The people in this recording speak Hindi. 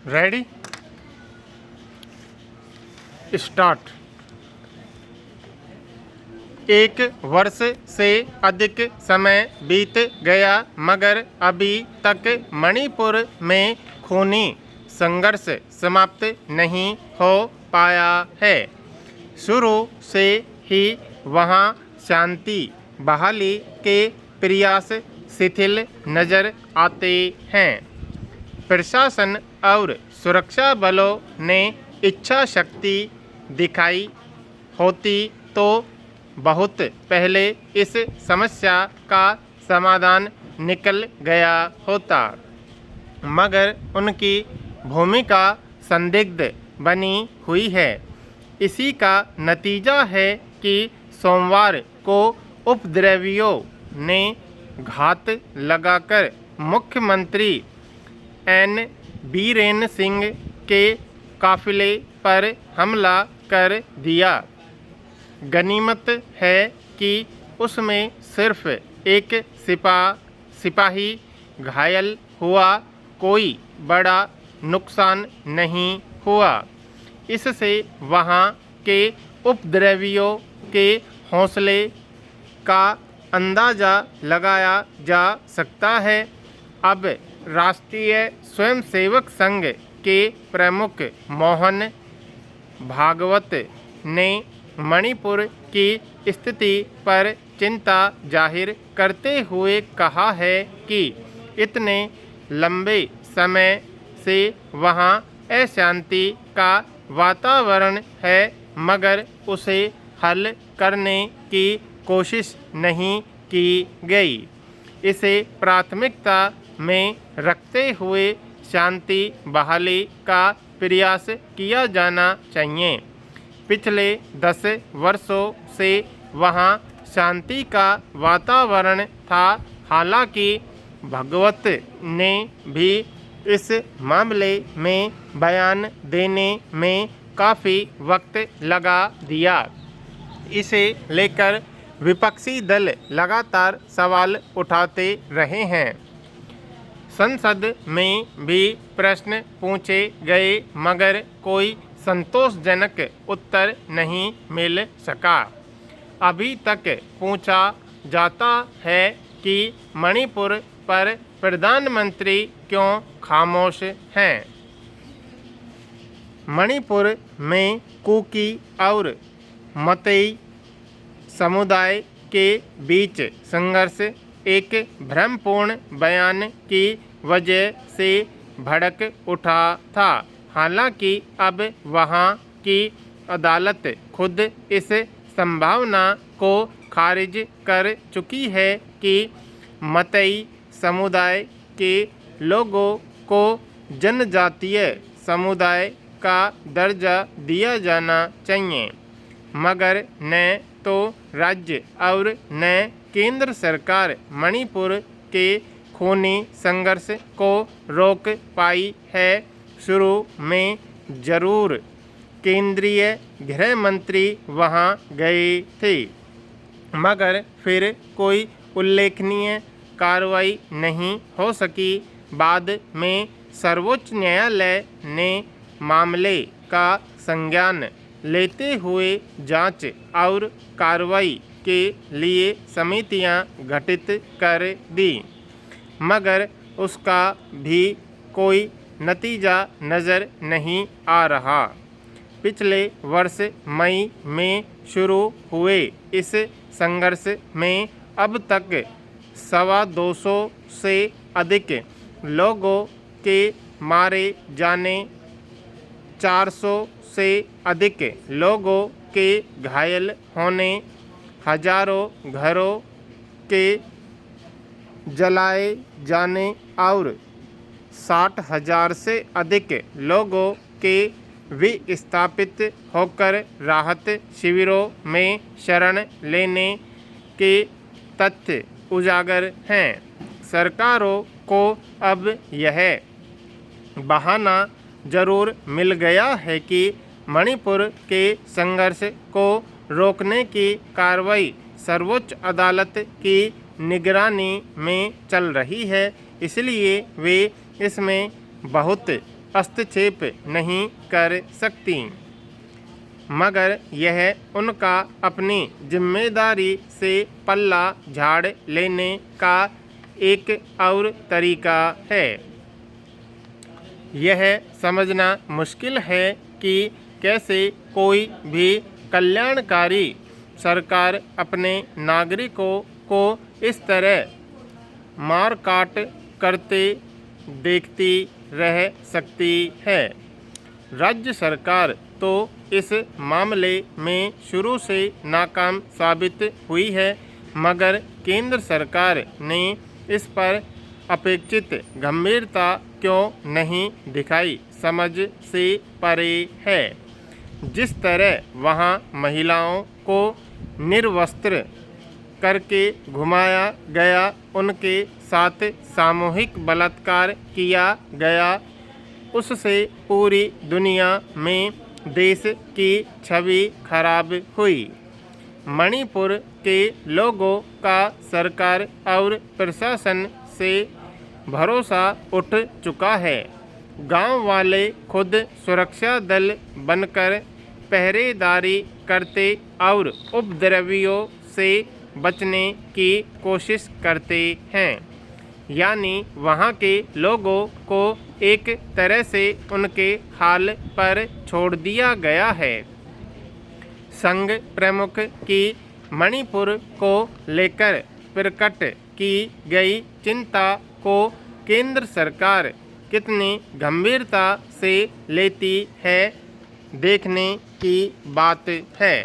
Ready start. 1 वर्ष से अधिक समय बीत गया मगर अभी तक मणिपुर में खूनी संघर्ष समाप्त नहीं हो पाया है। शुरू से ही वहां शांति बहाली के प्रयास शिथिल नजर आते हैं। प्रशासन और सुरक्षा बलों ने इच्छा शक्ति दिखाई होती तो बहुत पहले इस समस्या का समाधान निकल गया होता, मगर उनकी भूमिका संदिग्ध बनी हुई है। इसी का नतीजा है कि सोमवार को उपद्रवियों ने घात लगाकर मुख्यमंत्री एन बीरेन सिंह के काफिले पर हमला कर दिया। गनीमत है कि उसमें सिर्फ एक सिपाही घायल हुआ, कोई बड़ा नुकसान नहीं हुआ। इससे वहां के उपद्रवियों के हौसले का अंदाज़ा लगाया जा सकता है। अब राष्ट्रीय स्वयंसेवक संघ के प्रमुख मोहन भागवत ने मणिपुर की स्थिति पर चिंता जाहिर करते हुए कहा है कि इतने लंबे समय से वहां अशांति का वातावरण है मगर उसे हल करने की कोशिश नहीं की गई। इसे प्राथमिकता में रखते हुए शांति बहाली का प्रयास किया जाना चाहिए। पिछले 10 वर्षों से वहां शांति का वातावरण था। हालांकि भागवत ने भी इस मामले में बयान देने में काफ़ी वक्त लगा दिया। इसे लेकर विपक्षी दल लगातार सवाल उठाते रहे हैं। संसद में भी प्रश्न पूछे गए मगर कोई संतोषजनक उत्तर नहीं मिल सका। अभी तक पूछा जाता है कि मणिपुर पर प्रधानमंत्री क्यों खामोश हैं। मणिपुर में कुकी और मतई समुदाय के बीच संघर्ष एक भ्रमपूर्ण बयान की वजह से भड़क उठा था। हालांकि अब वहां की अदालत खुद इस संभावना को खारिज कर चुकी है कि मतई समुदाय के लोगों को जनजातीय समुदाय का दर्जा दिया जाना चाहिए, मगर न तो राज्य और न केंद्र सरकार मणिपुर के खूनी संघर्ष को रोक पाई है। शुरू में जरूर केंद्रीय गृह मंत्री वहां गए थे, मगर फिर कोई उल्लेखनीय कार्रवाई नहीं हो सकी। बाद में सर्वोच्च न्यायालय ने मामले का संज्ञान लेते हुए जांच और कार्रवाई के लिए समितियां गठित कर दी, मगर उसका भी कोई नतीजा नज़र नहीं आ रहा। पिछले वर्ष मई में शुरू हुए इस संघर्ष में अब तक 250 से अधिक लोगों के मारे जाने, 400 से अधिक लोगों के घायल होने, हजारों घरों के जलाए जाने और 60,000 से अधिक लोगों के विस्थापित होकर राहत शिविरों में शरण लेने के तथ्य उजागर हैं। सरकारों को अब यह बहाना जरूर मिल गया है कि मणिपुर के संघर्ष को रोकने की कार्रवाई सर्वोच्च अदालत की निगरानी में चल रही है, इसलिए वे इसमें बहुत हस्तक्षेप नहीं कर सकती, मगर यह उनका अपनी जिम्मेदारी से पल्ला झाड़ लेने का एक और तरीका है। यह समझना मुश्किल है कि कैसे कोई भी कल्याणकारी सरकार अपने नागरिकों को इस तरह मार काट करते देखती रह सकती है। राज्य सरकार तो इस मामले में शुरू से नाकाम साबित हुई है, मगर केंद्र सरकार ने इस पर अपेक्षित गंभीरता क्यों नहीं दिखाई समझ से परे है। जिस तरह वहाँ महिलाओं को निर्वस्त्र करके घुमाया गया, उनके साथ सामूहिक बलात्कार किया गया, उससे पूरी दुनिया में देश की छवि खराब हुई। मणिपुर के लोगों का सरकार और प्रशासन से भरोसा उठ चुका है। गांव वाले खुद सुरक्षा दल बनकर पहरेदारी करते और उपद्रवियों से बचने की कोशिश करते हैं। यानी वहाँ के लोगों को एक तरह से उनके हाल पर छोड़ दिया गया है। संघ प्रमुख की मणिपुर को लेकर प्रकट की गई चिंता को केंद्र सरकार कितनी गंभीरता से लेती है, देखने की बात है।